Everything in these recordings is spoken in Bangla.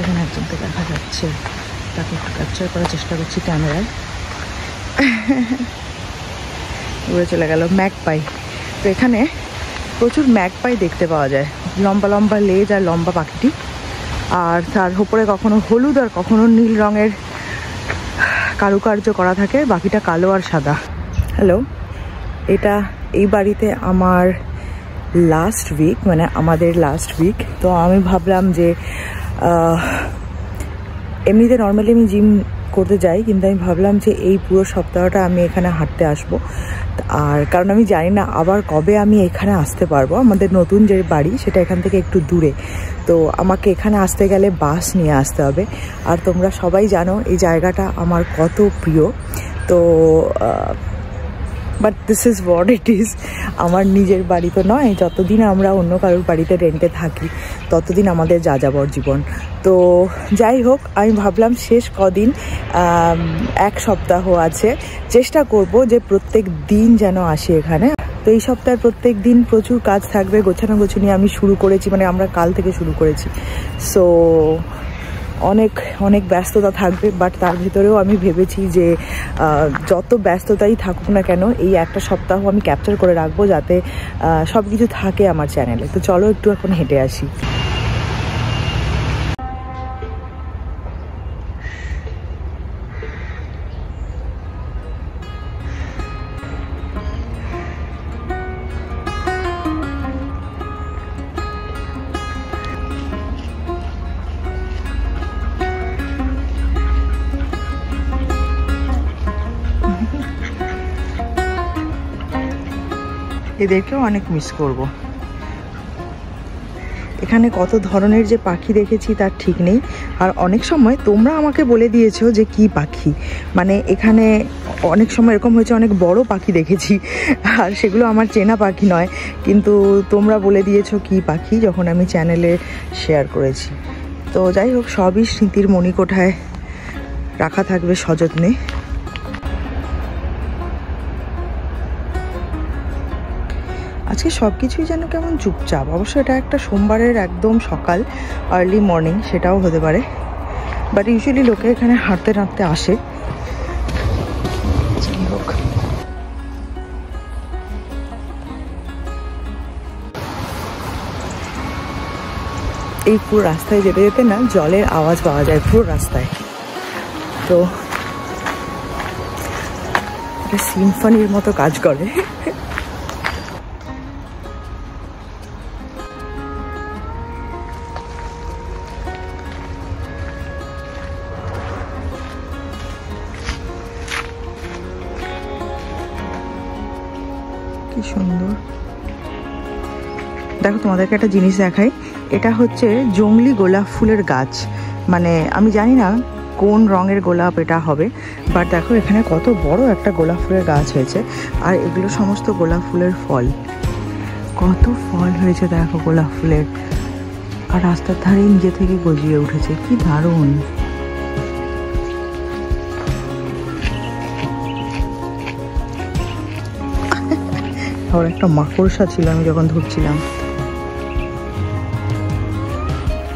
এখানে একজনকে দেখা যাচ্ছে, তাকে একটু ক্যাপচার করার চেষ্টা করছি ক্যামেরায়। উড়ে চলে গেল ম্যাকপাই। তো এখানে প্রচুর ম্যাকপাই দেখতে পাওয়া যায়, লম্বা লম্বা লেজ আর লম্বা পাখিটি। আর তার উপরে কখনো হলুদ আর কখনো নীল রঙের কারুকার্য করা থাকে, বাকিটা কালো আর সাদা। হ্যালো, এটা এই বাড়িতে আমার লাস্ট উইক, মানে আমাদের লাস্ট উইক। তো আমি ভাবলাম যে এমনিতে নর্মালি আমি জিম করতে যাই, কিন্তু আমি ভাবলাম যে এই পুরো সপ্তাহটা আমি এখানে হাঁটতে আসবো। আর কারণ আমি জানি না আবার কবে আমি এখানে আসতে পারবো। আমাদের নতুন যে বাড়ি সেটা এখান থেকে একটু দূরে, তো আমাকে এখানে আসতে গেলে বাস নিয়ে আসতে হবে। আর তোমরা সবাই জানো এই জায়গাটা আমার কত প্রিয়। তো but this is what it is. আমার নিজের বাড়ি তো নয়, যতদিন আমরা অন্য কারোর বাড়িতে রেন্টে থাকি ততদিন আমাদের যাযাবর জীবন। তো যাই হোক, আমি ভাবলাম শেষ কদিন, এক সপ্তাহ আছে, চেষ্টা করব যে প্রত্যেক দিন যেন আসি এখানে। তো এই সপ্তাহে প্রত্যেক দিন প্রচুর কাজ থাকবে, গোছানো গোছানি আমি শুরু করেছি, মানে আমরা কাল থেকে শুরু করেছি। সো অনেক অনেক ব্যস্ততা থাকবে, বাট তার ভিতরেও আমি ভেবেছি যে যত ব্যস্ততাই থাকুক না কেন এই একটা সপ্তাহ আমি ক্যাপচার করে রাখবো, যাতে সব কিছু থাকে আমার চ্যানেলে। তো চলো একটু এখন হেঁটে আসি। এদেরকেও অনেক মিস করব। এখানে কত ধরনের যে পাখি দেখেছি তার ঠিক নেই। আর অনেক সময় তোমরা আমাকে বলে দিয়েছো যে কি পাখি, মানে এখানে অনেক সময় এরকম হয়েছে অনেক বড় পাখি দেখেছি, আর সেগুলো আমার চেনা পাখি নয়, কিন্তু তোমরা বলে দিয়েছো কি পাখি যখন আমি চ্যানেলে শেয়ার করেছি। তো যাই হোক, সবই স্মৃতির মণিকোঠায় রাখা থাকবে সযত্নে। আজকে সব কিছুই যেন কেমন চুপচাপ। অবশ্য এটা একটা সোমবারের একদম সকাল, আর্লি মর্নিং, সেটাও হতে পারে, বাট ইউজুয়ালি লোকে এখানে হাঁটতে হাঁটতে আসে। যাই হোক, এই পুরো রাস্তায় যেতে যেতে না জলের আওয়াজ পাওয়া যায় পুরো রাস্তায়। তো এটা সিম্ফনির মতো কাজ করে। কি সুন্দর দেখো, তোমাদেরকে একটা জিনিস দেখাই। এটা হচ্ছে জংলি গোলাপ ফুলের গাছ, মানে আমি জানি না কোন রঙের গোলাপ এটা হবে, বাট দেখো এখানে কত বড় একটা গোলাপ ফুলের গাছ হয়েছে। আর এগুলো সমস্ত গোলাপ ফুলের ফল, কত ফল হয়েছে দেখো গোলাপ ফুলের। আর রাস্তার ধারে নিজে থেকে গজিয়ে উঠেছে, কি দারুণ। আর একটা মাকড়সা ছিল আমি যখন ধরছিলাম।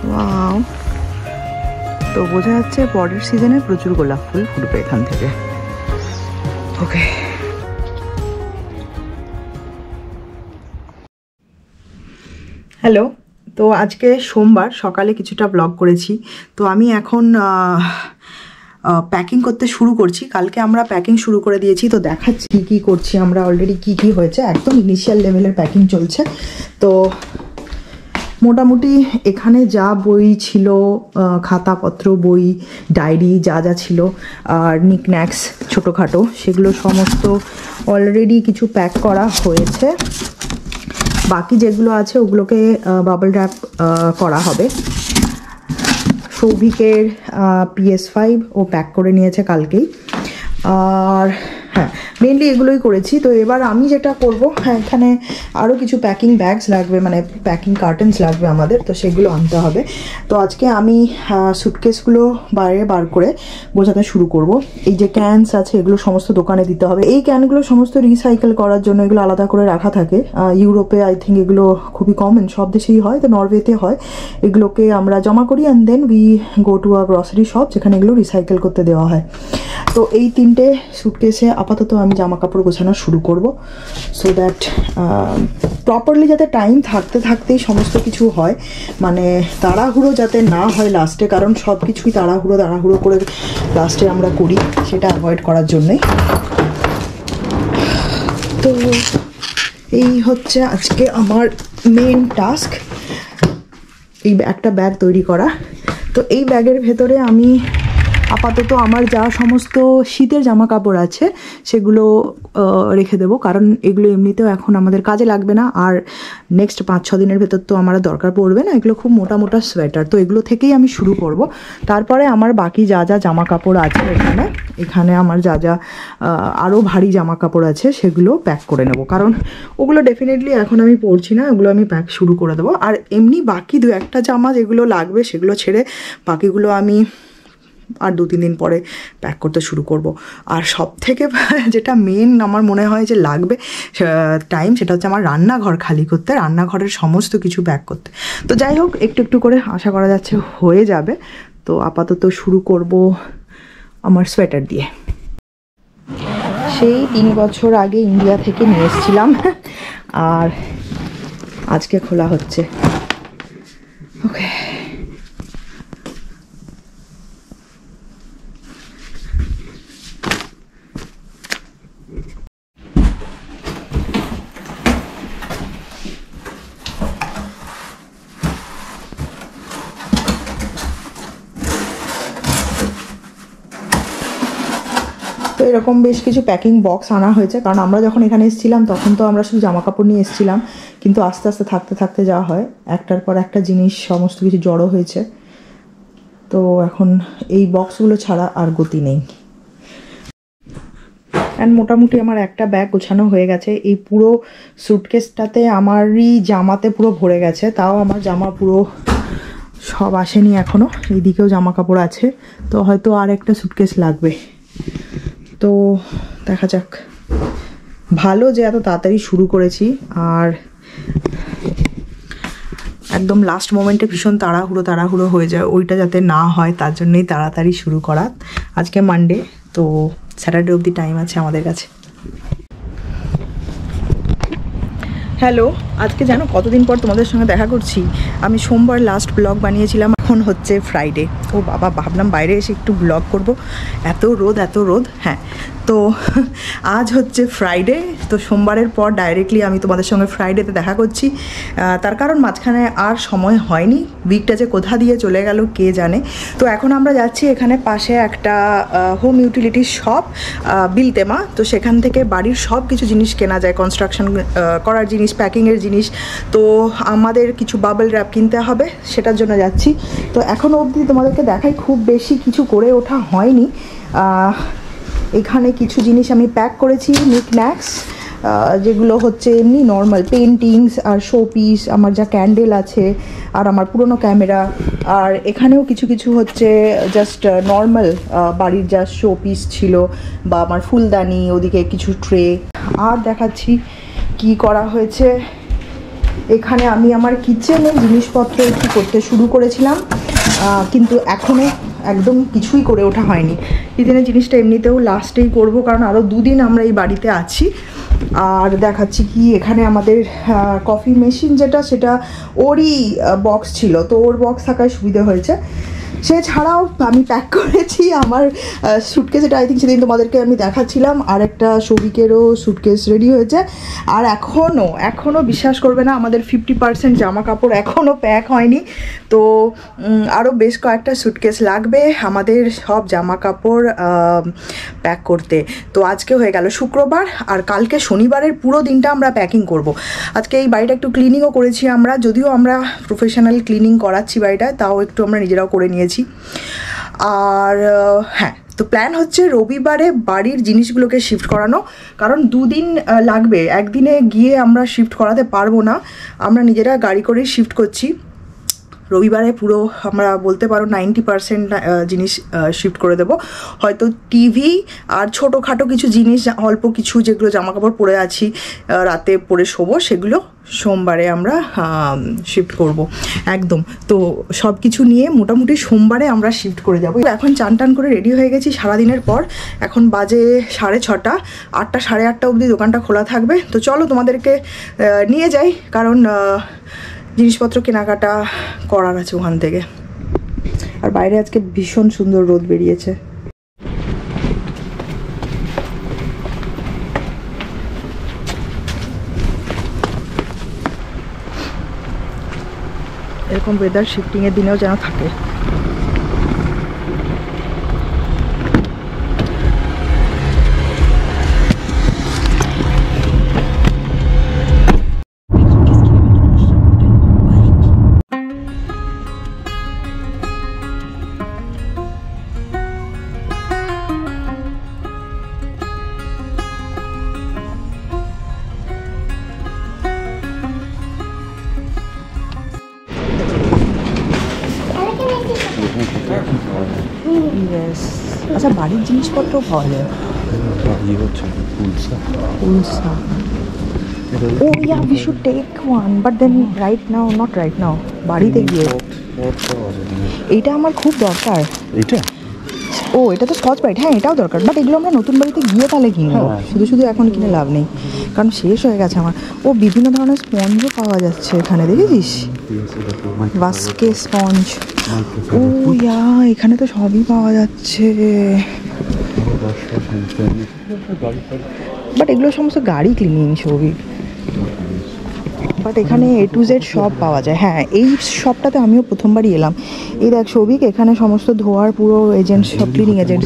ওয়াও, তো বোঝা যাচ্ছে পরের সিজনে প্রচুর গোলাপ ফুল ফুটবে এখান থেকে। ওকে, হ্যালো। তো আজকে সোমবার সকালে কিছুটা ব্লগ করেছি। তো আমি এখন প্যাকিং করতে শুরু করছি। কালকে আমরা প্যাকিং শুরু করে দিয়েছি, তো দেখাচ্ছি কী করছি আমরা। অলরেডি কি হয়েছে, একদম ইনিশিয়াল লেভেলের প্যাকিং চলছে। তো মোটামুটি এখানে যা বই ছিল, খাতাপত্র, বই, ডায়েরি, যা যা ছিল, আর নিকন্যাক্স ছোটোখাটো, সেগুলো সমস্ত অলরেডি কিছু প্যাক করা হয়েছে। বাকি যেগুলো আছে ওগুলোকে বাবল র্যাপ করা হবে। সৌভিকের PS5 ও প্যাক করে নিয়েছে কালকেই। আর হ্যাঁ, মেনলি এগুলোই করেছি। তো এবার আমি যেটা করব, হ্যাঁ এখানে আরও কিছু প্যাকিং ব্যাগস লাগবে, মানে প্যাকিং কার্টেন্স লাগবে আমাদের, তো সেগুলো আনতে হবে। তো আজকে আমি সুটকেসগুলো বাইরে বার করে বোঝাতে শুরু করব। এই যে ক্যানস আছে এগুলো সমস্ত দোকানে দিতে হবে। এই ক্যানগুলো সমস্ত রিসাইকেল করার জন্য এগুলো আলাদা করে রাখা থাকে। ইউরোপে আই থিঙ্ক এগুলো খুবই কমন, সব দেশেই হয়, তো নরওয়েতে হয়। এগুলোকে আমরা জমা করি and then we go to a grocery shop যেখানে এগুলো রিসাইকেল করতে দেওয়া হয়। তো এই 3টে সুটকেসে আপাতত আমি জামা কাপড় গোছানো শুরু করব, সো দ্যাট প্রপারলি যাতে টাইম থাকতে থাকতেই সমস্ত কিছু হয়, মানে তাড়াহুড়ো যাতে না হয় লাস্টে, কারণ সব কিছুই তাড়াহুড়ো করে লাস্টে আমরা করি, সেটা অ্যাভয়েড করার জন্যই। তো এই হচ্ছে আজকে আমার মেন টাস্ক, এই একটা ব্যাগ তৈরি করা। তো এই ব্যাগের ভেতরে আমি আপাতত আমার যা সমস্ত শীতের জামা কাপড় আছে সেগুলো রেখে দেবো, কারণ এগুলো এমনিতেও এখন আমাদের কাজে লাগবে না, আর নেক্সট 5-6 দিনের ভেতর তো আমার দরকার পড়বে না। এগুলো খুব মোটা মোটা সোয়েটার, তো এগুলো থেকেই আমি শুরু করব। তারপরে আমার বাকি যা যা জামা কাপড় আছে এখানে আমার যা যা আরও ভারী জামা কাপড় আছে সেগুলো প্যাক করে নেব, কারণ ওগুলো ডেফিনেটলি এখন আমি পরছি না, ওগুলো আমি প্যাক শুরু করে দেবো। আর এমনি বাকি 2-1টা জামা যেগুলো লাগবে সেগুলো ছেড়ে বাকিগুলো আমি আর 2-3 দিন পরে প্যাক করতে শুরু করব। আর সব থেকে যেটা মেন আমার মনে হয় যে লাগবে টাইম, সেটা হচ্ছে আমার রান্নাঘর খালি করতে, রান্নাঘরের সমস্ত কিছু প্যাক করতে। তো যাই হোক, একটু একটু করে আশা করা যাচ্ছে হয়ে যাবে। তো আপাতত শুরু করব আমার সোয়েটার দিয়ে। সেই 3 বছর আগে ইন্ডিয়া থেকে নিয়ে এসেছিলাম, আর আজকে খোলা হচ্ছে। ওকে, তো এরকম বেশ কিছু প্যাকিং বক্স আনা হয়েছে, কারণ আমরা যখন এখানে এসেছিলাম তখন তো আমরা শুধু জামা কাপড় নিয়ে এসেছিলাম, কিন্তু আস্তে আস্তে থাকতে থাকতে যাওয়া হয়, একটার পর একটা জিনিস সমস্ত কিছু জড়ো হয়েছে। তো এখন এই বক্সগুলো ছাড়া আর গতি নেই। অ্যান্ড মোটামুটি আমার একটা ব্যাগ গোছানো হয়ে গেছে। এই পুরো সুটকেসটাতে আমারই জামাতে পুরো ভরে গেছে, তাও আমার জামা পুরো সব আসেনি এখনও, এইদিকেও জামা কাপড় আছে, তো হয়তো আর একটা সুটকেস লাগবে। তো দেখা যাক, ভালো যে এত তাড়াতাড়ি শুরু করেছি, আর একদম লাস্ট মোমেন্টে ভীষণ তাড়াহুড়ো হয়ে যায়, ওইটা যাতে না হয় তার জন্যই তাড়াতাড়ি শুরু করা। আজকে মানডে, তো স্যাটারডে অবধি টাইম আছে আমাদের কাছে। হ্যালো, আজকে জানো কতদিন পর তোমাদের সঙ্গে দেখা করছি। আমি সোমবার লাস্ট ব্লগ বানিয়েছিলাম, এখন হচ্ছে ফ্রাইডে। ও বাবা, ভাবলাম বাইরে এসে একটু ব্লগ করব, এত রোদ। হ্যাঁ, তো আজ হচ্ছে ফ্রাইডে, তো সোমবারের পর ডাইরেক্টলি আমি তোমাদের সঙ্গে ফ্রাইডেতে দেখা করছি। তার কারণ মাঝখানে আর সময় হয়নি, উইকটা যে কোথা দিয়ে চলে গেল কে জানে। তো এখন আমরা যাচ্ছি, এখানে পাশে একটা হোম ইউটিলিটির শপ বিলতেমা, তো সেখান থেকে বাড়ির সব কিছু জিনিস কেনা যায়, কনস্ট্রাকশন করার জিনিস, প্যাকিংয়ের জিনিস। তো আমাদের কিছু বাবল র্যাপ কিনতে হবে, সেটার জন্য যাচ্ছি। তো এখনও অবধি তোমাদেরকে দেখাই, খুব বেশি কিছু করে ওঠা হয়নি। এখানে কিছু জিনিস আমি প্যাক করেছি, নিকন্যাক্স, যেগুলো হচ্ছে এমনি নর্মাল পেন্টিংস আর শো পিস, আমার যা ক্যান্ডেল আছে, আর আমার পুরনো ক্যামেরা। আর এখানেও কিছু কিছু হচ্ছে জাস্ট নর্মাল বাড়ির যা শো পিস ছিল, বা আমার ফুলদানি, ওদিকে কিছু ট্রে। আর দেখাচ্ছি কি করা হয়েছে। এখানে আমি আমার কিচেনের জিনিসপত্র একটু করতে শুরু করেছিলাম, কিন্তু এখনও একদম কিছুই করে ওঠা হয়নি। কিচেনের জিনিসটা এমনিতেও লাস্টেই করব, কারণ আরও 2 দিন আমরা এই বাড়িতে আছি। আর দেখাচ্ছি কি, এখানে আমাদের কফি মেশিন যেটা, সেটা ওরই বক্স ছিল, তো ওর বক্স থাকায় সুবিধা হয়েছে। সে ছাড়াও আমি প্যাক করেছি আমার সুটকেস, এটা আই থিঙ্ক সেদিন তোমাদেরকে আমি দেখাচ্ছিলাম, আর একটা সৌভিকেরও সুটকেস রেডি হয়েছে। আর এখনও বিশ্বাস করবে না, আমাদের 50% জামা কাপড় এখনও প্যাক হয়নি। তো আরও বেশ কয়েকটা সুটকেস লাগবে আমাদের সব জামা কাপড় প্যাক করতে। তো আজকে হয়ে গেল শুক্রবার, আর কালকে শনিবারের পুরো দিনটা আমরা প্যাকিং করব। আজকে এই বাড়িটা একটু ক্লিনিংও করেছি আমরা, যদিও আমরা প্রফেশনাল ক্লিনিং করাচ্ছি বাড়িটা, তাও একটু আমরা নিজেরাও করে নিয়েছি। আর হ্যাঁ, তো প্ল্যান হচ্ছে রবিবারে বাড়ির জিনিসগুলোকে শিফট করানো, কারণ 2 দিন লাগবে, একদিনে গিয়ে আমরা শিফট করাতে পারবো না, আমরা নিজেরা গাড়ি করেই শিফট করছি। রবিবারে পুরো আমরা বলতে পারো 90% জিনিস শিফট করে দেবো। হয়তো টিভি আর ছোটোখাটো কিছু জিনিস, অল্প কিছু যেগুলো জামাকাপড় পরে আছি রাতে পরে শোবো, সেগুলো সোমবারে আমরা শিফট করব একদম। তো সব কিছু নিয়ে মোটামুটি সোমবারে আমরা শিফট করে যাব। এখন চান টান করে রেডি হয়ে গেছি সারাদিনের পর, এখন বাজে 6:30, 8টা 8:30 অবধি দোকানটা খোলা থাকবে। তো চলো তোমাদেরকে নিয়ে যাই, কারণ জিনিসপত্র কেনাকাটা করার আছে ওখান থেকে। আর বাইরে আজকে ভীষণ সুন্দর রোদ বেরিয়েছে। এরকম ওয়েদার শিফটিংয়ের দিনেও যেন থাকে। আচ্ছা, বাড়ির জিনিসপত্র পাওয়া যায়? Oh yeah, we should take one, but then not right now. বাড়িতে গিয়ে এইটা আমার খুব দরকার। এটা তো স্কচ ব্রাইট, হ্যাঁ এটাও দরকার, বাট এগুলো আমরা নতুন বাড়িতে গিয়ে তাহলে কিনবো, শুধু এখন কিনে লাভ নেই, কারণ শেষ হয়ে গেছে আমার। বিভিন্ন ধরনের স্পঞ্জও পাওয়া যাচ্ছে এখানে, দেখেছিস? বাস্কে স্পঞ্জ। এখানে তো সবই পাওয়া যাচ্ছে, বাট এগুলো সমস্ত গাড়ি ক্লিনিং সবই। বাট এখানে A to Z সব পাওয়া যায়। হ্যাঁ, এই শপটাতে আমিও প্রথমবারই এলাম। এই দেখ সৌভিক, এখানে সমস্ত ধোয়ার পুরো এজেন্ট, সব ক্লিনিং এজেন্ট।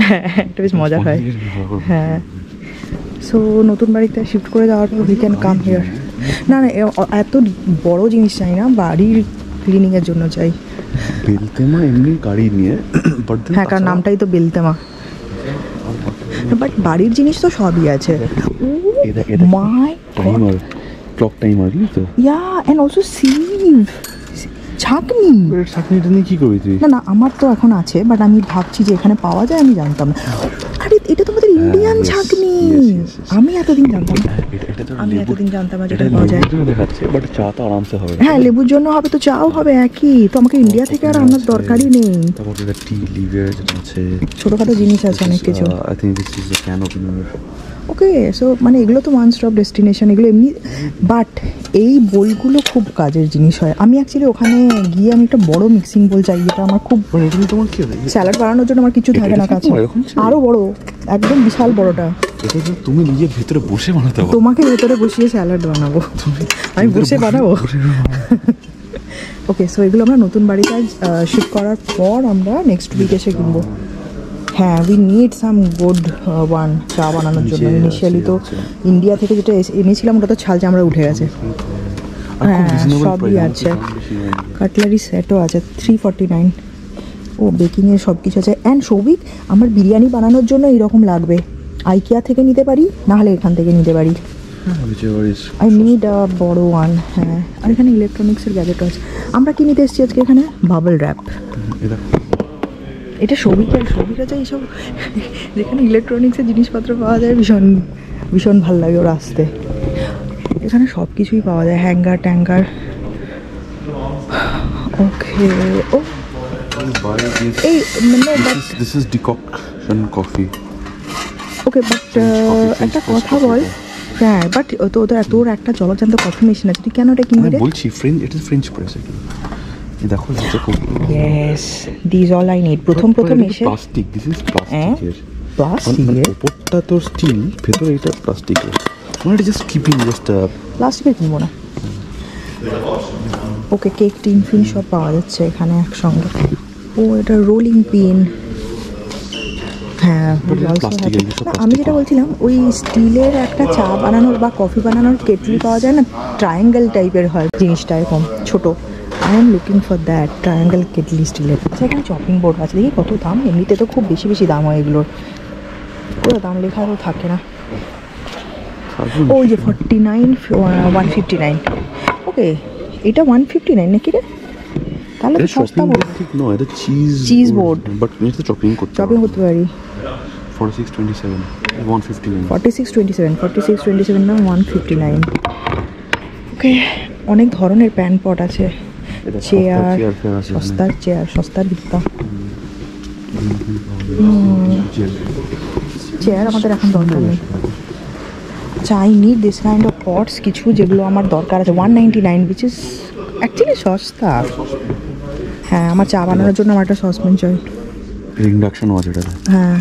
হ্যাঁ, এটা বেশ মজা হয়। হ্যাঁ, সো নতুন বাড়িতে শিফট করে যাওয়ার পর উই ক্যান কাম হিয়ার। না এত বড় জিনিস চাই না, বাড়ির ক্লিনিংয়ের জন্য চাই। বেলতেমা এমনি গাড়ি নিয়ে, হ্যাঁ, কারণ নামটাই তো বেলতেমা। বাট বাড়ির জিনিস তো সবই আছে। মাই টাইমার, ক্লক টাইমার, তো এন্ড অলসো ছাঁকনি নিয়ে কি করবি তুই? না আমার তো এখন আছে, বাট আমি ভাবছি যে এখানে পাওয়া যায়, আমি জানতাম না। আরে এটা তো আমাদের ইন্ডিয়ান ছাঁকনি, আমি এতদিন জানতাম না। যেটা পাওয়া যায় বাট চা তো আরামসে হবে। হ্যাঁ, লেবুর জন্য হবে, তো চাও হবে একই। তো আমাকে ইন্ডিয়া থেকে আর আনার দরকারই নেই। ছোটখাটো জিনিস আছে অনেক কিছু। ওকে, সো মানে এগুলো তো ওয়ান স্টপ ডেস্টিনেশন, এগুলো এমনি। বাট এই বোলগুলো খুব কাজের জিনিস হয়। আমি অ্যাকচুয়ালি ওখানে গিয়ে আমি একটা বড় মিক্সিং বোল চাই, যেটা আমার খুব স্যালাড বানানোর জন্য। আমার কিছু থাকে না কাছে, আরো বড়, একদম বিশাল বড়টা। তুমি নিজে ভেতরে বসে বানাতে হবে, তোমাকে ভেতরে বসিয়ে স্যালাড বানাবো, আমি বসে বানাবো। ওকে, সো এগুলো আমরা নতুন বাড়িতে শিফট করার পর আমরা নেক্সট উইক এসে কিনবো। হ্যাঁ, we need some good one চা বানানোর জন্য। ইনিশিয়ালি তো ইন্ডিয়া থেকে যেটা এনেছিলাম ওটা তো ছাল চামড়া উঠে গেছে। হ্যাঁ, সবই আছে, কাটলারি সেটও আছে 349। বেকিংয়ের সব কিছু আছে। অ্যান্ড সৌভিক, আমার বিরিয়ানি বানানোর জন্য এইরকম লাগবে। আইকিয়া থেকে নিতে পারি, নাহলে এখান থেকে নিতে পারি। আই নিড আ বড় ওয়ান। হ্যাঁ, আর এখানে ইলেকট্রনিক্সের গ্যাজেটও আছে। আমরা কি নিতে এসেছি আজকে এখানে? Bubble wrap. এটা সৌভিকের আছে এইসব, যেখানে ইলেকট্রনিক্সের জিনিসপত্র পাওয়া যায়, ভীষণ ভীষণ ভালো লাগে ওর আসতে। এখানে সব কিছুই পাওয়া যায়, হ্যাঙ্গার ট্যাঙ্গার। ওকে, এই this is decoction coffee. Okay, but একটা কথা বল। হ্যাঁ, বাট তোর একটা জলজান্ত কফি মেশিন আছে, তুই কেন এটা কিনবি রে? বলছি এটা ফ্রেঞ্চ প্রেস। দেখো, yes, this all I need. প্রথম এসে প্লাস্টিক, দিস ইজ প্লাস্টিকের। প্লাস্টিকের উপরটা তো স্টিল, ভেতরে এটা প্লাস্টিকের। মানে জাস্ট কিপিং, জাস্ট প্লাস্টিকের কিনবো না। ওকে, কেক টিন ফিন সব পাওয়া যাচ্ছে এখানে একসঙ্গে। এটা রোলিং পিন। হ্যাঁ, আমি যেটা বলছিলাম, ওই স্টিলের একটা চা বানানোর বা কফি বানানোর কেটলি পাওয়া যায় না, ট্রায়াঙ্গেল টাইপের হয় জিনিসটা, এরকম ছোট। I am looking for that triangle kettle স্টিলের। আচ্ছা এখানে চপিং বোর্ড আছে, দেখি কত দাম। এমনিতে তো খুব বেশি বেশি দাম হয় এগুলোর, পুরো দাম লেখা তো থাকে না। ওই যে 49 159। ওকে এটা 159 নাকি রে? তাহলে তো সস্তা বোর্ড। ঠিক নয়, এটা চিজ বোর্ড, বাট এটা চপিং করতে পারি। 4627 159 4627 না 159। ওকে অনেক ধরনের প্যান পট আছে, চেয়ার, সস্তার চেয়ার, সস্তার বিত্তা। চেয়ার আমাদের এখন দরকার নেই। আচ্ছা I need this kind of pots, কিছু যেগুলো আমার দরকার আছে। 199 which is অ্যাকচুয়ালি সস্তা। হ্যাঁ আমার চা বানানোর জন্য আমার একটা সসপ্যান চাই, ইন্ডাকশন আছে এটা। হ্যাঁ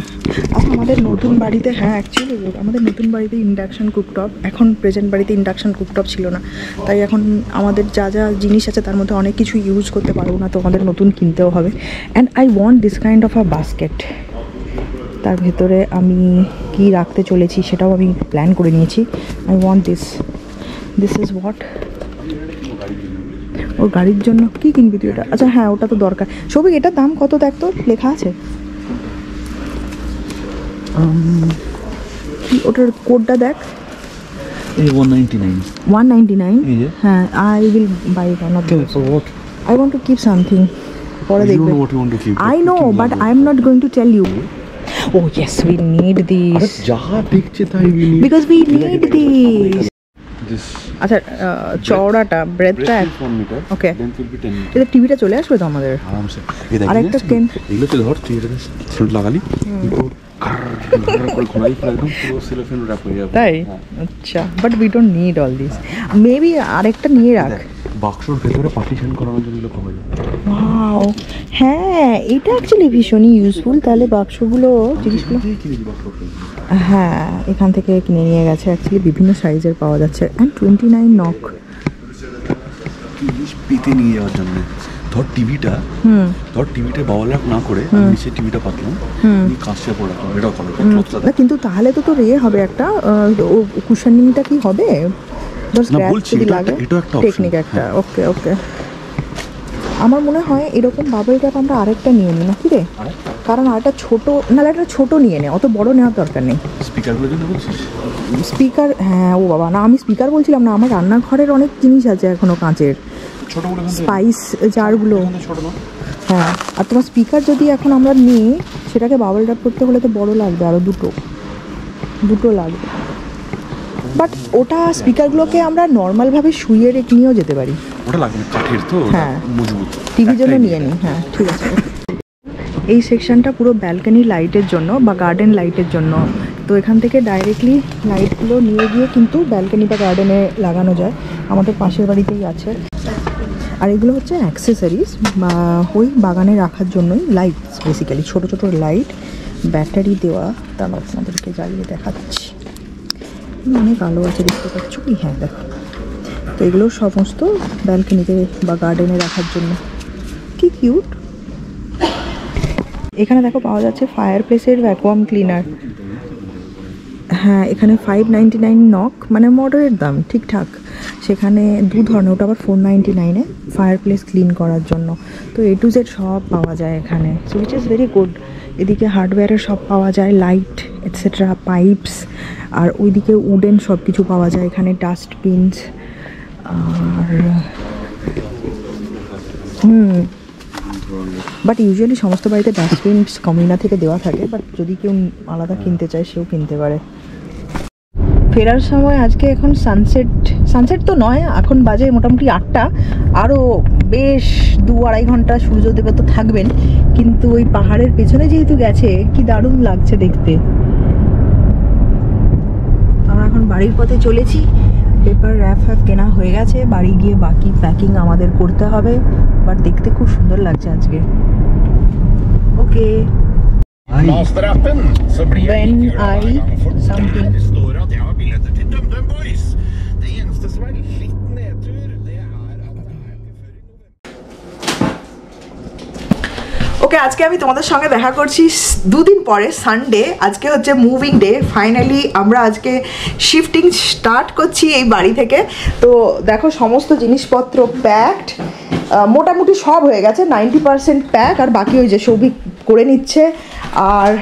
আচ্ছা আমাদের নতুন বাড়িতে, হ্যাঁ অ্যাকচুয়ালি আমাদের নতুন বাড়িতে ইন্ডাকশন কুকটপ, এখন প্রেজেন্ট বাড়িতে ইন্ডাকশন কুকটপ ছিল না, তাই এখন আমাদের যা যা জিনিস আছে তার মধ্যে অনেক কিছু ইউজ করতে পারবো না, তো আমাদের নতুন কিনতেও হবে। And I want this kind of a basket. তার ভেতরে আমি কি রাখতে চলেছি সেটাও আমি প্ল্যান করে নিয়েছি। I want this is what. ওর গাড়ির জন্য কি কিনবি তুই এটা? আচ্ছা হ্যাঁ ওটা তো দরকার। সবই এটার দাম কত দেখ তো, লেখা আছে কি? ওটার কোডটা দেখ। 199। হ্যাঁ I will buy one of this. I want to keep something, পরে দেখবে। I know but I am not going to tell you. Oh yes, we need these. Because we need these. আচ্ছা চওড়াটা, ব্রেডটা, ওকে। এটা টিভিটা চলে আসবে তো আমাদের আরেকটা কেন এগুলো তো ধর তুই এটা লাগালি তাই। আচ্ছা but we don't need all this. Maybe আরেকটা নিয়ে রাখ বাক্সর ভেতরে পার্টিশন করানোর জন্য পাওয়া যায়। ওয়াও হ্যাঁ এটা অ্যাকচুয়ালি ভীষণই ইউজফুল। তাহলে বাক্সগুলো, জিনিসগুলো হ্যাঁ এখান থেকে কিনে নিয়ে গেছে। অ্যাকচুয়ালি বিভিন্ন সাইজের পাওয়া যাচ্ছে। অ্যান্ড 29 নক পেতে নিয়ে যাওয়ার জন্য। ধর টিভিটা বাওয়াল রাখ না করে নিচে টিভিটা পাতলাম, কাঁচটা পড়া এটাও করো। কিন্তু তাহলে তো তোর হবে একটা কুশনিংটা কি হবে? টেকনিক একটা। ওকে ওকে আমার মনে হয় এরকম বাবল র্যাপ আমরা আরেকটা নিয়ে নিই নাকি রে? কারণ আরেকটা ছোট, নাহলে একটা ছোট নিয়ে নে, অত বড় নেওয়ার দরকার নেই। স্পিকার হ্যাঁ ও বাবা না, আমি স্পিকার বলছিলাম না, আমার রান্নাঘরের অনেক জিনিস আছে এখনো কাঁচের, স্পাইস জারগুলো। হ্যাঁ আর তোমার স্পিকার যদি এখন আমরা নিই সেটাকে বাবল র্যাপ করতে হলে তো বড় লাগবে, আরও দুটো লাগবে। বাট ওটা স্পিকারগুলোকে আমরা নর্মালভাবে শুয়ে রেখে নিয়েও যেতে পারি। ওটা লাগবে কাঠের তো, হ্যাঁ মজবুত। টিভির জন্য নিয়ে নিই। হ্যাঁ ঠিক আছে। এই সেকশনটা পুরো ব্যালকনি লাইটের জন্য বা গার্ডেন লাইটের জন্য। তো এখান থেকে ডাইরেক্টলি লাইটগুলো নিয়ে গিয়ে কিন্তু ব্যালকনি বা গার্ডেনে লাগানো যায়। আমাদের পাশের বাড়িতেই আছে। আর এগুলো হচ্ছে অ্যাক্সেসরিজ বা ওই বাগানে রাখার জন্যই, লাইটস বেসিক্যালি, ছোটো ছোটো লাইট ব্যাটারি দেওয়া। তারপর আপনাদেরকে জ্বালিয়ে দেখাচ্ছি, অনেক আলো আছে দেখতে পাচ্ছ কি? হ্যাঁ দেখো। তো এগুলো সমস্ত ব্যালকনিতে বা গার্ডেনে রাখার জন্য। কি কিউট। এখানে দেখো পাওয়া যাচ্ছে ফায়ার প্লেসের ভ্যাকুয়াম ক্লিনার। হ্যাঁ এখানে 599 নক, মানে মডারেট দাম, ঠিকঠাক। সেখানে দু ধরনের, ওটা আবার 499-এ ফায়ার প্লেস ক্লিন করার জন্য। তো A to Z সব পাওয়া যায় এখানে, so which is very good. এদিকে হার্ডওয়্যারের সব পাওয়া যায়, লাইট এটসেট্রা, পাইপস। আর ওইদিকে উডেন সব কিছু পাওয়া যায় এখানে, ডাস্টবিনস। আর বাট ইউজুয়ালি সমস্ত বাড়িতে ডাস্টবিন কমিউনা থেকে দেওয়া থাকে, বাট যদি কেউ আলাদা কিনতে চায় সেও কিনতে পারে। ফেরার সময় আজকে এখন সানসেট তো নয়, এখন বাজে মোটামুটি 8টা। আরও বেশ 2-2.5 ঘন্টা সূর্যদেব তো থাকবেন, কিন্তু ওই পাহাড়ের পেছনে যেহেতু গেছে কি দারুণ লাগছে দেখতে। আমরা এখন বাড়ির পথে চলেছি। পেপার র্যাপ কেনা হয়ে গেছে, বাড়ি গিয়ে বাকি প্যাকিং আমাদের করতে হবে। বাট দেখতে খুব সুন্দর লাগছে আজকে। ওকে when I something ওকে, আজকে আমি তোমাদের সঙ্গে দেখা করছি 2 দিন পরে, সানডে। আজকে হচ্ছে মুভিং ডে। ফাইনালি আমরা আজকে শিফটিং স্টার্ট করছি এই বাড়ি থেকে। তো দেখো সমস্ত জিনিসপত্র প্যাকড, মোটামুটি সব হয়ে গেছে, 90% প্যাক, আর বাকি ওই যে সৌভিক করে নিচ্ছে। আর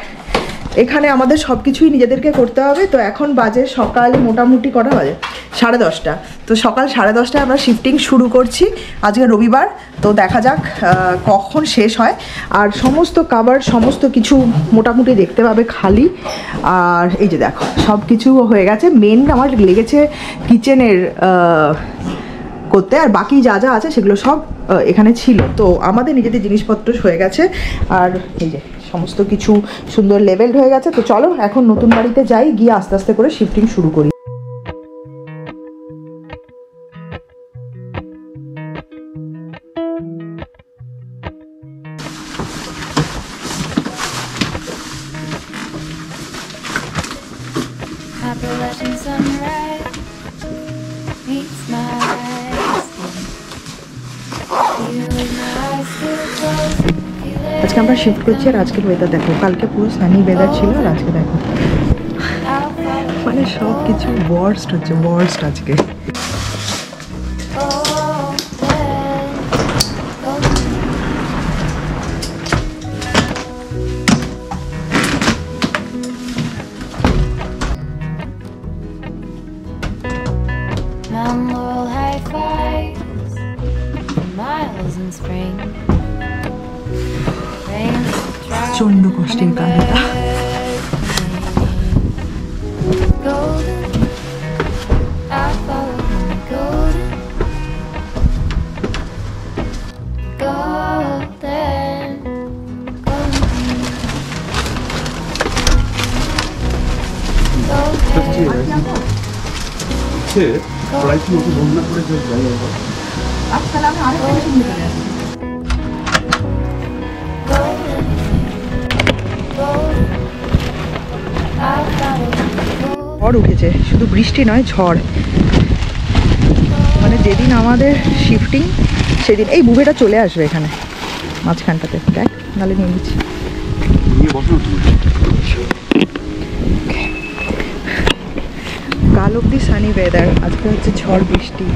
এখানে আমাদের সব কিছুই নিজেদেরকে করতে হবে। তো এখন বাজে সকাল মোটামুটি কটা বাজে, 10:30। তো সকাল 10:30টায় আমরা শিফটিং শুরু করছি। আজকে রবিবার, তো দেখা যাক কখন শেষ হয়। আর সমস্ত কাভার সমস্ত কিছু মোটামুটি দেখতে পাবে খালি। আর এই যে দেখো সব কিছু হয়ে গেছে। মেন আমার লেগেছে কিচেনের করতে, আর বাকি যা যা আছে সেগুলো সব এখানে ছিল। তো আমাদের নিজেদের জিনিসপত্র হয়ে গেছে, আর এই যে সমস্ত কিছু সুন্দর লেভেলড হয়ে গেছে। তো চলো এখন নতুন বাড়িতে যাই, গিয়ে আস্তে আস্তে করে শিফটিং শুরু করি। আজকে আমরা শিফট করছি, আর আজকের ওয়েদার দেখো, কালকে পুরো সানি ওয়েদার ছিল, আর আজকে দেখো মানে সব কিছু ওয়ার্স্ট হচ্ছে, ওয়ার্স্ট আজকে। প্রচন্ড কষ্টের কাজ এটা। ঝড় উঠেছে, শুধু বৃষ্টি নয়, ঝড়। মানে যেদিন আমাদের শিফটিং সেদিন এই বুবেটা চলে আসবে এখানে মাঝখানটাতে, দেখ নালে নিয়ে নিচ্ছি। কাল অব্দি সানি ওয়েদার, আজকে হচ্ছে ঝড় বৃষ্টি।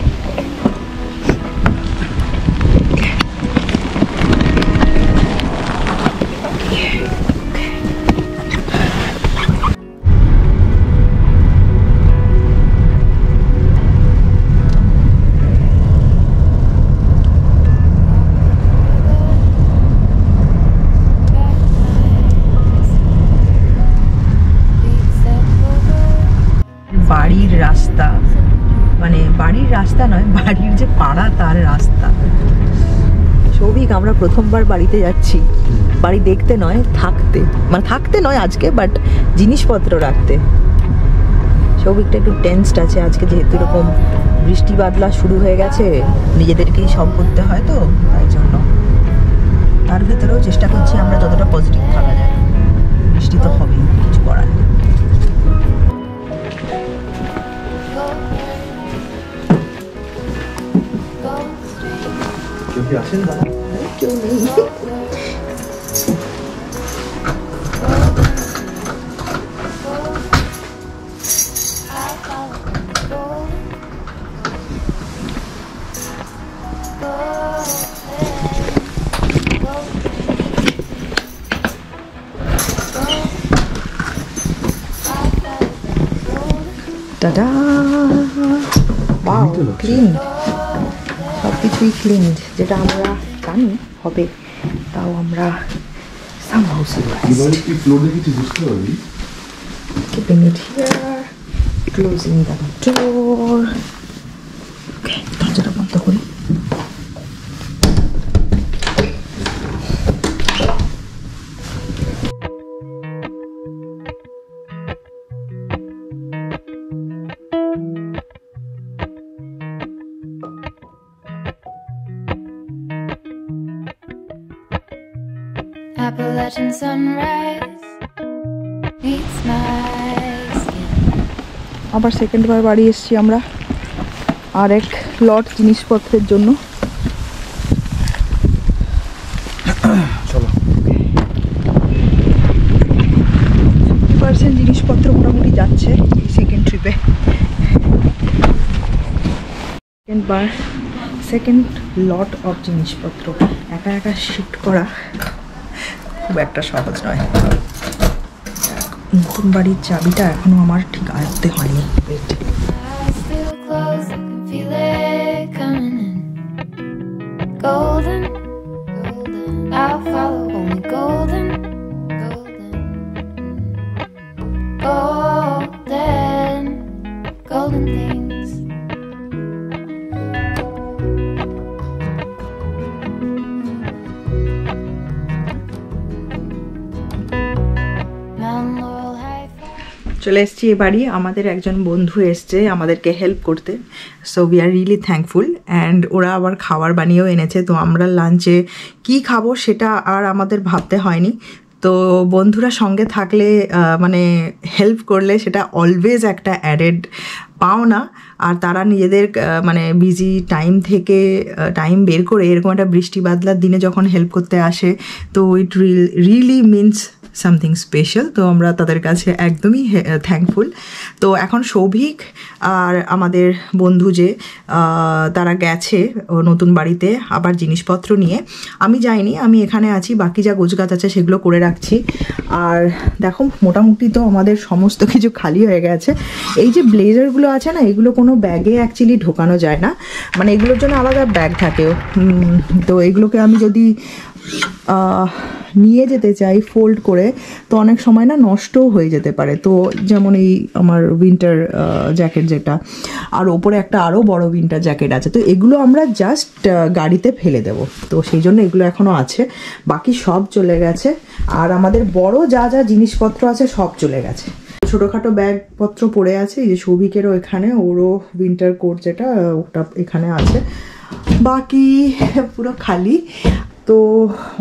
বাড়ির রাস্তা, মানে বাড়ির রাস্তা নয়, বাড়ির যে পাড়া তার রাস্তা। সৌভিক, আমরা প্রথমবার বাড়িতে যাচ্ছি, বাড়ি দেখতে নয় থাকতে, মানে থাকতে নয় আজকে, বাট জিনিসপত্র রাখতে। সৌভিকটা একটু টেন্সড আছে আজকে, যেহেতু এরকম বৃষ্টি বাদলা শুরু হয়ে গেছে, নিজেদেরকেই সব করতে হয়, তো তাই জন্য। তার ভেতরেও চেষ্টা করছি আমরা যতটা পজিটিভ থাকা যায়। বৃষ্টি তো হবেই, কিছু করার নেই। কেউ নেই। টাটা, ওয়াও, ক্লিন, সব কিছুই ক্লিন, যেটা আমরা জানি হবে, তাও আমরা somehow surprised. Keeping it here, closing the door. Okay, দরজাটা বন্ধ করি। Appalachian sunrise meets my skin. আবার সেকেন্ডবার বাড়ি এসেছি আমরা আর এক লট জিনিসপত্রের জন্য। চলো। যাচ্ছে এই সেকেন্ড ট্রিপে, সেকেন্ড লট অফ জিনিসপত্র একা একা শিফট করা খুব একটা সহজ নয়। নতুন বাড়ির চাবিটা এখনো আমার ঠিক আয়ত্তে হয়নি। Golden, I'll follow only golden, golden, golden things. চলে এসেছি এ বাড়ি, আমাদের একজন বন্ধু এসছে আমাদেরকে হেল্প করতে, so we are really thankful. And ওরা আবার খাবার বানিয়েও এনেছে, তো আমরা লাঞ্চে কি খাবো সেটা আর আমাদের ভাবতে হয়নি। তো বন্ধুরা সঙ্গে থাকলে মানে হেল্প করলে সেটা অলওয়েজ একটা অ্যাডেড পাওনা। আর তারা নিজেদের মানে বিজি টাইম থেকে টাইম বের করে এরকম একটা বৃষ্টি বাদলার দিনে যখন হেল্প করতে আসে, তো it really means something special. তো আমরা তাদের কাছে একদমই থ্যাঙ্কফুল। তো এখন সৌভিক আর আমাদের বন্ধু যে তারা গেছে নতুন বাড়িতে আবার জিনিসপত্র নিয়ে, আমি যাইনি, আমি এখানে আছি, বাকি যা গোছগাছ আছে সেগুলো করে রাখছি। আর দেখো মোটামুটি তো আমাদের সমস্ত কিছু খালি হয়ে গেছে। এই যে ব্লেজারগুলো আছে না, এগুলো কোনো ব্যাগে অ্যাকচুয়ালি ঢোকানো যায় না, মানে এগুলোর জন্য আলাদা ব্যাগ থাকে। তো এগুলোকে আমি যদি নিয়ে যেতে চাই ফোল্ড করে, তো অনেক সময় না নষ্টও হয়ে যেতে পারে। তো যেমন এই আমার উইন্টার জ্যাকেট যেটা, আর ওপরে একটা আরও বড় উইন্টার জ্যাকেট আছে, তো এগুলো আমরা জাস্ট গাড়িতে ফেলে দেব। তো সেই জন্য এগুলো এখনও আছে, বাকি সব চলে গেছে। আর আমাদের বড় যা যা জিনিসপত্র আছে সব চলে গেছে। ছোটোখাটো ব্যাগপত্র পড়ে আছে, এই যে সৌভিকেরও এখানে, ওরও উইন্টার কোট যেটা ওটা এখানে আছে, বাকি পুরো খালি। তো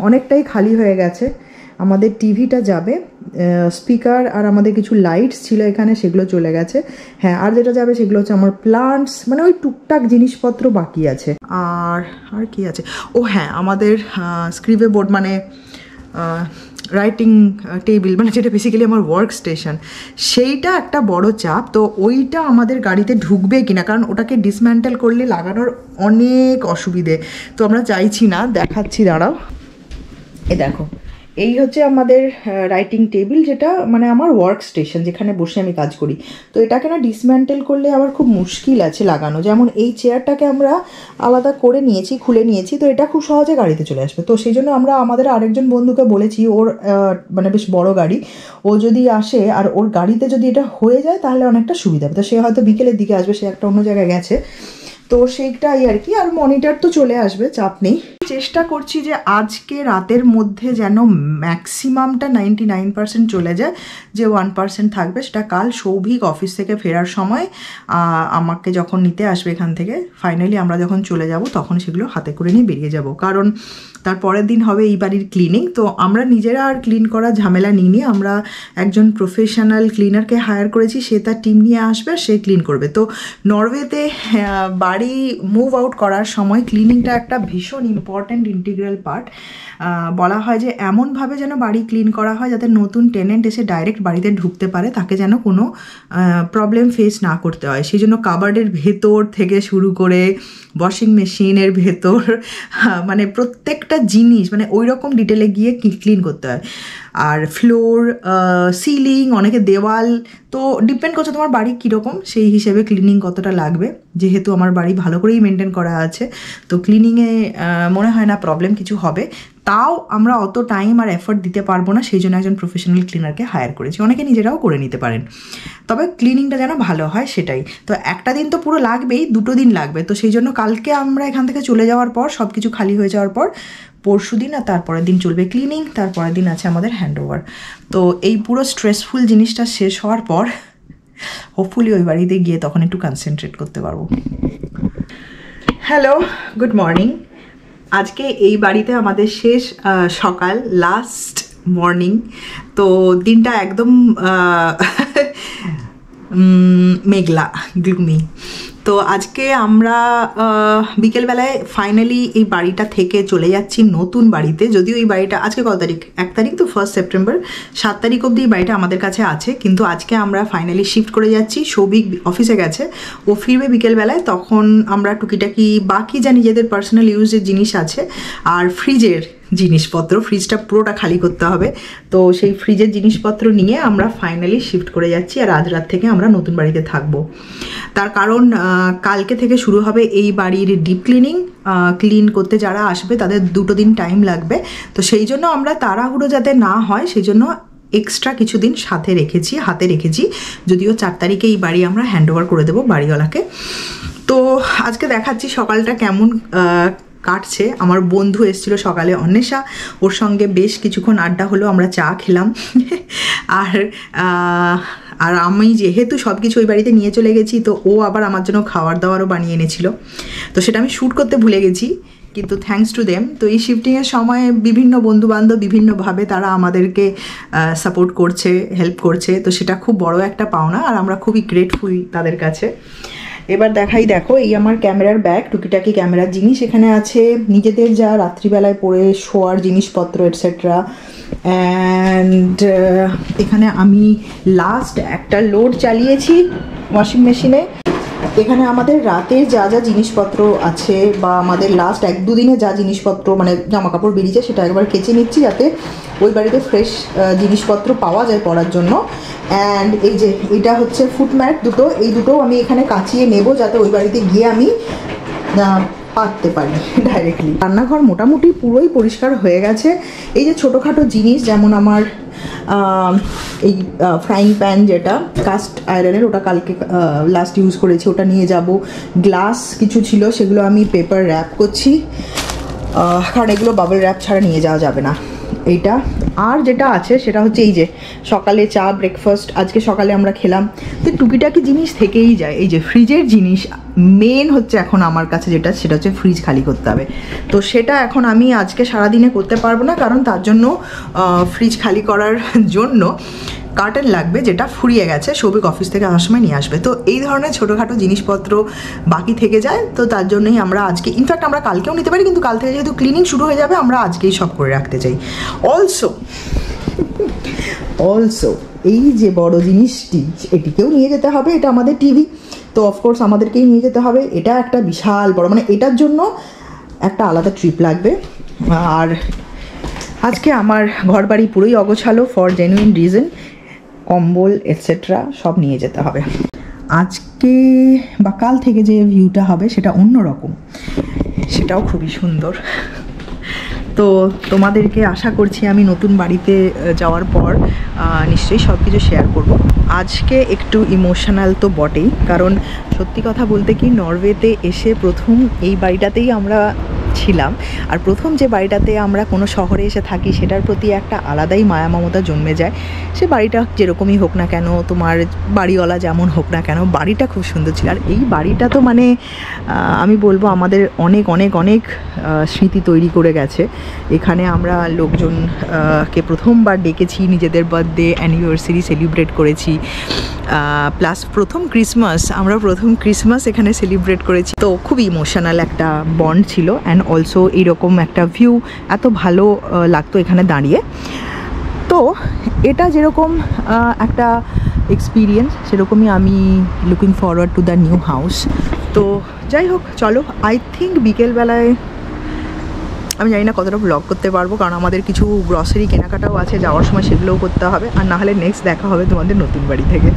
অনেকটাই খালি হয়ে গেছে। আমাদের টিভিটা যাবে, স্পিকার আর আমাদের কিছু লাইটস ছিল এখানে, সেগুলো চলে গেছে। হ্যাঁ, আর যেটা যাবে সেগুলো হচ্ছে আমার প্লান্টস, মানে ওই টুকটাক জিনিসপত্র বাকি আছে। আর কি আছে, ও হ্যাঁ, আমাদের স্ক্রিবে বোর্ড মানে রাইটিং টেবিল, মানে যেটা বেসিক্যালি আমার ওয়ার্ক স্টেশন, সেইটা একটা বড় চাপ। তো ওইটা আমাদের গাড়িতে ঢুকবে কিনা, কারণ ওটাকে ডিসম্যান্টেল করলে লাগানোর অনেক অসুবিধে, তো আমরা চাইছি না। দেখাচ্ছি, দাঁড়াও, এ দেখো, এই হচ্ছে আমাদের রাইটিং টেবিল, যেটা মানে আমার ওয়ার্ক স্টেশন, যেখানে বসে আমি কাজ করি। তো এটাকে না ডিসম্যান্টেল করলে আবার খুব মুশকিল আছে লাগানো। যেমন এই চেয়ারটাকে আমরা আলাদা করে নিয়েছি, খুলে নিয়েছি, তো এটা খুব সহজে গাড়িতে চলে আসবে। তো সেই জন্য আমরা আমাদের আরেকজন বন্ধুকে বলেছি, ওর মানে বেশ বড় গাড়ি, ও যদি আসে আর ওর গাড়িতে যদি এটা হয়ে যায় তাহলে অনেকটা সুবিধা হবে। তো সে হয়তো বিকেলের দিকে আসবে, সে একটা অন্য জায়গায় গেছে, তো সেইটাই আর কি। আর মনিটর তো চলে আসবে, চাপ নেই। চেষ্টা করছি যে আজকে রাতের মধ্যে যেন ম্যাক্সিমামটা 99% চলে যায়, যে 1% থাকবে সেটা কাল সৌভিক অফিস থেকে ফেরার সময় আমাকে যখন নিতে আসবে এখান থেকে, ফাইনালি আমরা যখন চলে যাব তখন সেগুলো হাতে করে নিয়ে বেরিয়ে যাব। কারণ তার পরের দিন হবে এই বাড়ির ক্লিনিং। তো আমরা নিজেরা আর ক্লিন করা ঝামেলা নিইনি, আমরা একজন প্রফেশনাল ক্লিনারকে হায়ার করেছি, সে তার টিম নিয়ে আসবে, সে ক্লিন করবে। তো নরওয়েতে বাড়ি মুভ আউট করার সময় ক্লিনিংটা একটা ভীষণ ইম্পর্ট্যান্ট ইন্টিগ্রাল পার্ট। বলা হয় যে এমনভাবে যেন বাড়ি ক্লিন করা হয় যাতে নতুন টেনেন্ট এসে ডাইরেক্ট বাড়িতে ঢুকতে পারে, তাকে যেন কোনো প্রবলেম ফেস না করতে হয়। সেই জন্য কাবার্ডের ভেতর থেকে শুরু করে ওয়াশিং মেশিনের ভেতর, মানে প্রত্যেকটা জিনিস মানে ওই রকম ডিটেলে গিয়ে ক্লিন করতে হয়। আর ফ্লোর, সিলিং, অনেকে দেওয়াল, তো ডিপেন্ড করছে তোমার বাড়ি কীরকম, সেই হিসেবে ক্লিনিং কতটা লাগবে। যেহেতু আমার বাড়ি ভালো করেই মেনটেন করা আছে, তো ক্লিনিংয়ে মনে হয় না প্রবলেম কিছু হবে। তাও আমরা অত টাইম আর এফোর্ট দিতে পারবো না, সেই জন্য একজন প্রফেশনাল ক্লিনারকে হায়ার করেছি। অনেকে নিজেরাও করে নিতে পারেন, তবে ক্লিনিংটা যেন ভালো হয় সেটাই। তো একটা দিন তো পুরো লাগবেই, 2 দিন লাগবে। তো সেই জন্য কালকে আমরা এখান থেকে চলে যাওয়ার পর, সব কিছু খালি হয়ে যাওয়ার পর, পরশু দিন আর তারপরের দিন চলবে ক্লিনিং, তারপরের দিন আছে আমাদের হ্যান্ডওভার। তো এই পুরো স্ট্রেসফুল জিনিসটা শেষ হওয়ার পর হোপফুলি ওই বাড়িতে গিয়ে তখন একটু কনসেন্ট্রেট করতে পারবো। Hello, good morning. আজকে এই বাড়িতে আমাদের শেষ সকাল, লাস্ট মর্নিং। তো দিনটা একদম মেঘলা, গ্লুমি। তো আজকে আমরা বিকেলবেলায় ফাইনালি এই বাড়িটা থেকে চলে যাচ্ছি নতুন বাড়িতে। যদিও এই বাড়িটা আজকে কত তারিখ, 1 তারিখ তো, 1 সেপ্টেম্বর, 7 তারিখ অবধি এই বাড়িটা আমাদের কাছে আছে, কিন্তু আজকে আমরা ফাইনালি শিফট করে যাচ্ছি। সৌভিক অফিসে গেছে, ও ফিরবে বিকেলবেলায়, তখন আমরা টুকিটাকি বাকি যা নিজেদের পার্সোনাল ইউজের জিনিস আছে আর ফ্রিজের জিনিসপত্র, ফ্রিজটা পুরোটা খালি করতে হবে, তো সেই ফ্রিজের জিনিসপত্র নিয়ে আমরা ফাইনালি শিফট করে যাচ্ছি। আর আজ রাত থেকে আমরা নতুন বাড়িতে থাকবো। তার কারণ কালকে থেকে শুরু হবে এই বাড়ির ডিপ ক্লিনিং। ক্লিন করতে যারা আসবে তাদের 2 দিন টাইম লাগবে, তো সেই জন্য আমরা তাড়াহুড়ো যাতে না হয় সেই জন্য এক্সট্রা কিছুদিন হাতে রেখেছি। যদিও 4 তারিখে এই বাড়ি আমরা হ্যান্ড ওভার করে দেবো বাড়িওয়ালাকে। তো আজকে দেখাচ্ছি সকালটা কেমন কাটছে। আমার বন্ধু এসেছিল সকালে, অন্বেষা, ওর সঙ্গে বেশ কিছুক্ষণ আড্ডা হলো, আমরা চা খেলাম। আর আমি যেহেতু সব কিছু ওই বাড়িতে নিয়ে চলে গেছি, তো ও আবার আমার জন্য খাবার দাবারও বানিয়ে এনেছিল, তো সেটা আমি শ্যুট করতে ভুলে গেছি, কিন্তু থ্যাঙ্কস টু দেম। তো এই শিফটিংয়ের সময় বিভিন্ন বন্ধুবান্ধব বিভিন্নভাবে তারা আমাদেরকে সাপোর্ট করছে, হেল্প করছে, তো সেটা খুব বড় একটা পাওনা, আর আমরা খুবই গ্রেটফুল তাদের কাছে। এবার দেখো, এই আমার ক্যামেরার ব্যাগ, টুকিটাকি ক্যামেরার জিনিস এখানে আছে, নিজেদের যা রাত্রিবেলায় পরে শোয়ার জিনিসপত্র এটসেট্রা। অ্যান্ড এখানে আমি লাস্ট একটা লোড চালিয়েছি ওয়াশিং মেশিনে। এখানে আমাদের রাতের যা যা জিনিসপত্র আছে বা আমাদের লাস্ট 1-2 দিনে যা জিনিসপত্র মানে জামা কাপড় বেরিয়েছে সেটা একবার কেচে নিচ্ছি, যাতে ওই বাড়িতে ফ্রেশ জিনিসপত্র পাওয়া যায় পরার জন্য। অ্যান্ড এই যে এটা হচ্ছে ফুটম্যাট দুটো, এই দুটোও আমি এখানে কাচিয়ে নেব, যাতে ওই বাড়িতে গিয়ে আমি পাততে পারি ডাইরেক্টলি। রান্নাঘর মোটামুটি পুরোই পরিষ্কার হয়ে গেছে। এই যে ছোটোখাটো জিনিস, যেমন আমার এই ফ্রাইং প্যান যেটা কাস্ট আয়রনের, ওটা কালকে লাস্ট ইউজ করেছি, ওটা নিয়ে যাব। গ্লাস কিছু ছিল, সেগুলো আমি পেপার র্যাপ করছি, কারণ এগুলো বাবল র্যাপ ছাড়া নিয়ে যাওয়া যাবে না। এইটা আর যেটা আছে সেটা হচ্ছে এই যে সকালে চা ব্রেকফাস্ট আজকে সকালে আমরা খেলাম, তো টুকিটাকি জিনিস থেকেই যায়। এই যে ফ্রিজের জিনিস মেন হচ্ছে এখন আমার কাছে যেটা, সেটা হচ্ছে ফ্রিজ খালি করতে হবে। তো সেটা এখন আমি আজকে সারাদিনে করতে পারবো না, কারণ তার জন্য ফ্রিজ খালি করার জন্য কার্টেন লাগবে, যেটা ফুরিয়ে গেছে, সৌভিক অফিস থেকে আসার সময় নিয়ে আসবে। তো এই ধরনের ছোটোখাটো জিনিসপত্র বাকি থেকে যায়, তো তার জন্যই আমরা আজকে, ইনফ্যাক্ট আমরা কালকেও নিতে পারি, কিন্তু কাল থেকে যেহেতু ক্লিনিং শুরু হয়ে যাবে আমরা আজকেই সব করে রাখতে চাই। অলসো এই যে বড় জিনিসটি, এটিকেও নিয়ে যেতে হবে, এটা আমাদের টিভি, তো অফকোর্স আমাদেরকেই নিয়ে যেতে হবে। এটা একটা বিশাল বড়, মানে এটার জন্য একটা আলাদা ট্রিপ লাগবে। আর আজকে আমার ঘর বাড়ি পুরোই অগোছালো ফর জেনুইন রিজন, কম্বল এটসেট্রা সব নিয়ে যেতে হবে। আজকে বা কাল থেকে যে ভিউটা হবে সেটা অন্যরকম, সেটাও খুবই সুন্দর। তো তোমাদেরকে আশা করছি আমি নতুন বাড়িতে যাওয়ার পর নিশ্চয়ই সব কিছু শেয়ার করব। আজকে একটু ইমোশনাল তো বটেই, কারণ সত্যি কথা বলতে কি, নরওয়েতে এসে প্রথম এই বাড়িটাতেই আমরা ছিলাম, আর প্রথম যে বাড়িটাতে আমরা কোনো শহরে এসে থাকি সেটার প্রতি একটা আলাদাই মায়া মমতা জন্মে যায়। সে বাড়িটা যেরকমই হোক না কেন, তোমার বাড়িওয়ালা যেমন হোক না কেন, বাড়িটা খুব সুন্দর ছিল। আর এই বাড়িটা তো মানে আমি বলবো আমাদের অনেক অনেক অনেক স্মৃতি তৈরি করে গেছে। এখানে আমরা লোকজনকে প্রথমবার ডেকেছি, নিজেদের বার্থডে অ্যানিভার্সারি সেলিব্রেট করেছি, প্লাস প্রথম ক্রিসমাস এখানে সেলিব্রেট করেছি। তো খুব ইমোশনাল একটা বন্ড ছিল। অ্যান্ড অলসো এইরকম একটা ভিউ এত ভালো লাগতো এখানে দাঁড়িয়ে। তো এটা যেরকম একটা এক্সপিরিয়েন্স, সেরকমই আমি looking forward to the new house. তো যাই হোক, চলো, আই থিঙ্ক বিকেলবেলায় আমি জানি না কতটা ব্লগ করতে পারবো, কারণ আমাদের কিছু গ্রসারি কেনাকাটাও আছে, যাওয়ার সময় সেগুলোও করতে হবে। আর না হলে নেক্সট দেখা হবে তোমাদের নতুন বাড়ি থেকে।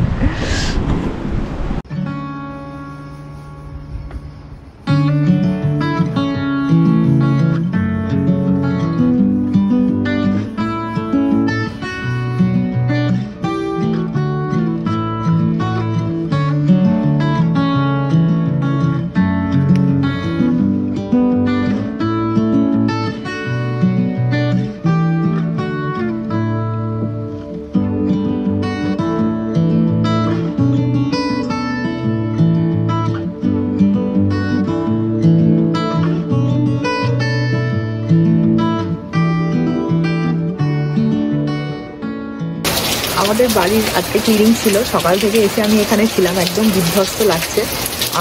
আমাদের বাড়ির আজকে ক্লিনিং ছিল, সকাল থেকে এসে আমি এখানে ছিলাম, একদম বিধ্বস্ত লাগছে।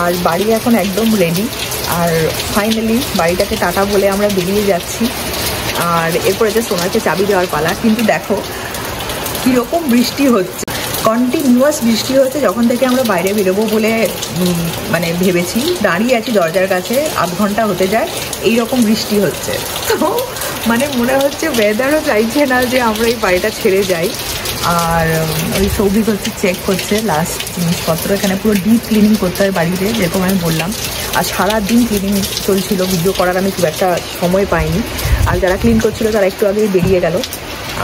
আর বাড়ি এখন একদম রেডি। আর ফাইনালি বাড়িটাকে টাটা বলে আমরা বেরিয়ে যাচ্ছি। আর এরপরে যে সোনাকে চাবি দেওয়ার পালা। কিন্তু দেখো কীরকম বৃষ্টি হচ্ছে, কন্টিনিউয়াস বৃষ্টি হচ্ছে। যখন থেকে আমরা বাইরে বেরোবো বলে মানে ভেবেছি, দাঁড়িয়ে আছি দরজার কাছে, আধ ঘন্টা হতে যায়, এই রকম বৃষ্টি হচ্ছে। তো মানে মনে হচ্ছে ওয়েদারও চাইছে না যে আমরা এই বাড়িটা ছেড়ে যাই। আর ওই সৌভিক হচ্ছে চেক করছে লাস্ট জিনিসপত্র। এখানে পুরো ডিপ ক্লিনিং করতে হয় বাড়িতে, যেরকম আমি বললাম। আর সারাদিন ক্লিনিং চলছিল, ভিডিও করার আমি খুব একটা সময় পাইনি। আর যারা ক্লিন করছিল তারা একটু আগেই বেরিয়ে গেল।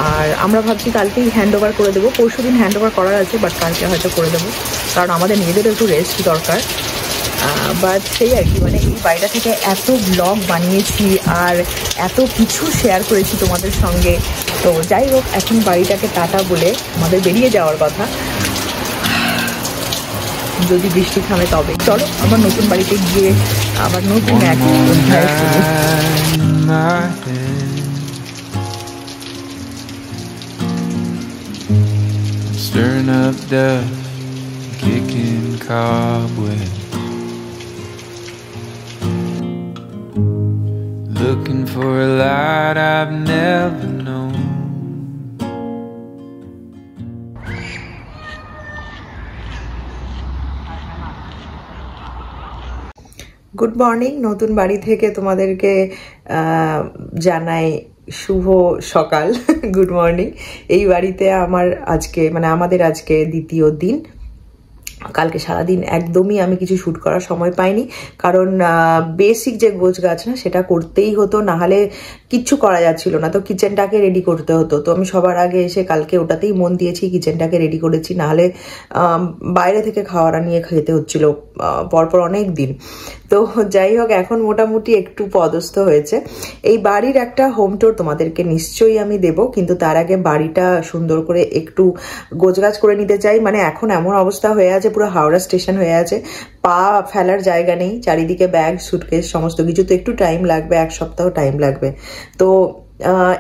আর আমরা ভাবছি কালকেই হ্যান্ড ওভার করে দেবো, পরশু দিন হ্যান্ড ওভার করার আছে, বাট কালকে হয়তো করে দেবো, কারণ আমাদের নিজেদেরও একটু রেস্ট দরকার। বাট সেই আর কি, মানে এই বাড়িটা থেকে এত ব্লগ বানিয়েছি আর এত কিছু শেয়ার করেছি তোমাদের সঙ্গে। তো যাই হোক, এখন বাড়িটাকে টাটা বলে আমাদের বেরিয়ে যাওয়ার কথা, যদি বৃষ্টি থামে তবে। চলো আবার নতুন বাড়িতে গিয়ে আবার নতুন এক অধ্যায় শুরু। Stirring up dust, kicking cobwebs, looking for a light I've never known. Good morning, নতুন বাড়ি থেকে তোমাদেরকে জানাই শুভ সকাল। Good morning. এই বাড়িতে আমাদের আজকে দ্বিতীয় দিন। কালকে সারাদিন একদমই আমি কিছু শ্যুট করার সময় পাইনি, কারণ বেসিক যে গোছ গাছ না সেটা করতেই হতো, নাহলে কিচ্ছু করা যাচ্ছিল না। তো কিচেনটাকে রেডি করতে হতো, তো আমি সবার আগে এসে কালকে ওটাতেই মন দিয়েছি, কিচেনটাকে রেডি করেছি। নাহলে বাইরে থেকে খাওয়াটা নিয়ে খেতে হচ্ছিল পরপর অনেক দিন। তো যাই হোক, এখন মোটামুটি একটু পদস্থ হয়েছে। এই বাড়ির একটা হোম ট্যুর তোমাদেরকে নিশ্চয়ই আমি দেব, কিন্তু তার আগে বাড়িটা সুন্দর করে একটু গোছগাছ করে নিতে চাই। মানে এখন এমন অবস্থা হয়ে আছে, পুরো হাওড়া স্টেশন হয়ে আছে, পা ফেলার জায়গা নেই, চারিদিকে ব্যাগ সুটকেস সমস্ত কিছু। তো একটু টাইম লাগবে, এক সপ্তাহ টাইম লাগবে। তো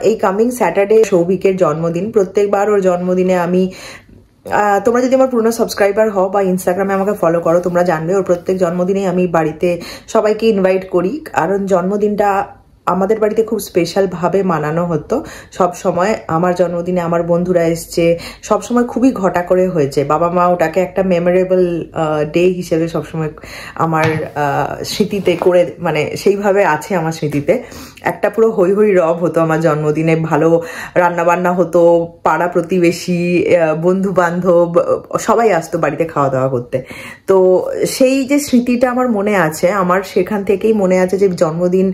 এই কামিং স্যাটারডে সৌভিকের জন্মদিন। প্রত্যেকবার ওর জন্মদিনে আমি, তোমরা যদি আমার পুরনো সাবস্ক্রাইবার হও বা ইনস্টাগ্রামে আমাকে ফলো করো, তোমরা জানবে ওর প্রত্যেক জন্মদিনেই আমি বাড়িতে সবাইকে ইনভাইট করি, কারণ জন্মদিনটা আমাদের বাড়িতে খুব স্পেশাল ভাবে মানানো হতো সব সময়। আমার জন্মদিনে আমার বন্ধুরা এসছে, সব সময় খুবই ঘটা করে হয়েছে। বাবা মা ওটাকে একটা মেমোরেবল ডে হিসেবে সবসময় আমার স্মৃতিতে করে, মানে সেইভাবে আছে আমার স্মৃতিতে। একটা পুরো হই হই রব হতো আমার জন্মদিনে, ভালো রান্নাবান্না হতো, পাড়া প্রতিবেশী বন্ধু বান্ধব সবাই আসতো বাড়িতে খাওয়া দাওয়া করতে। তো সেই যে স্মৃতিটা আমার মনে আছে, আমার সেখান থেকেই মনে আছে যে জন্মদিন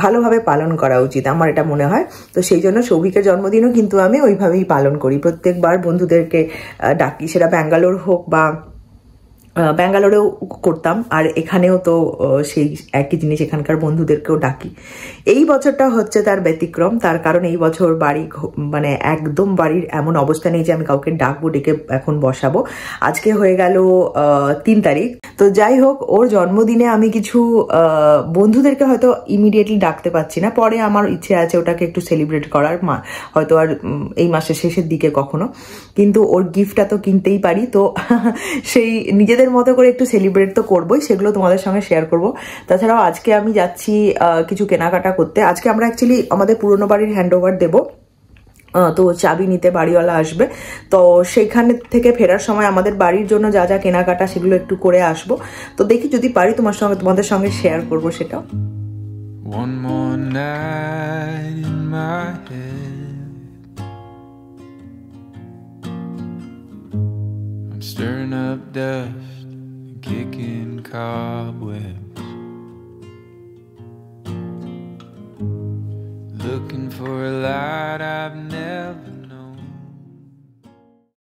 ভালোভাবে পালন করা উচিত, আমার এটা মনে হয়। তো সেই জন্য সৌভিকের জন্মদিনও কিন্তু আমি ওইভাবেই পালন করি। প্রত্যেকবার বন্ধুদেরকে ডাকি, সেটা ব্যাঙ্গালোর হোক বা ব্যাঙ্গালোরেও করতাম, আর এখানেও তো সেই একই জিনিস, এখানকার বন্ধুদেরকেও ডাকি। এই বছরটা হচ্ছে তার ব্যতিক্রম, তার কারণ এই বছর বাড়ি মানে একদম বাড়ির এমন অবস্থা নেই যে আমি কাউকে ডাকবো, ডেকে এখন বসাবো। আজকে হয়ে গেল 3 তারিখ। তো যাই হোক, ওর জন্মদিনে আমি কিছু বন্ধুদেরকে হয়তো ইমিডিয়েটলি ডাকতে পারছি না, পরে আমার ইচ্ছে আছে ওটাকে একটু সেলিব্রেট করার, হয়তো আর এই মাসের শেষের দিকে কখনো। কিন্তু ওর গিফটটা তো কিনতেই পারি, তো সেই নিজেদের মতো করে একটু সেলিব্রেট তো করবোই, সেগুলো তোমাদের সঙ্গে শেয়ার করব। তাছাড়াও আজকে আমি যাচ্ছি কিছু কেনাকাটা করতে। আজকে আমরা অ্যাকচুয়ালি আমাদের পুরনো বাড়ির হ্যান্ড ওভার দেবো, তো চাবি নিতে বাড়িওয়ালা আসবে। তো সেখানে থেকে ফেরার সময় আমাদের বাড়ির জন্য যা যা কেনাকাটা সেগুলো একটু করে আসবো। তো দেখি যদি পারি তোমাদের সঙ্গে শেয়ার করবো সেটা। One more night in my head, I'm stirring up dust, kicking cobwebs, looking for a light I've never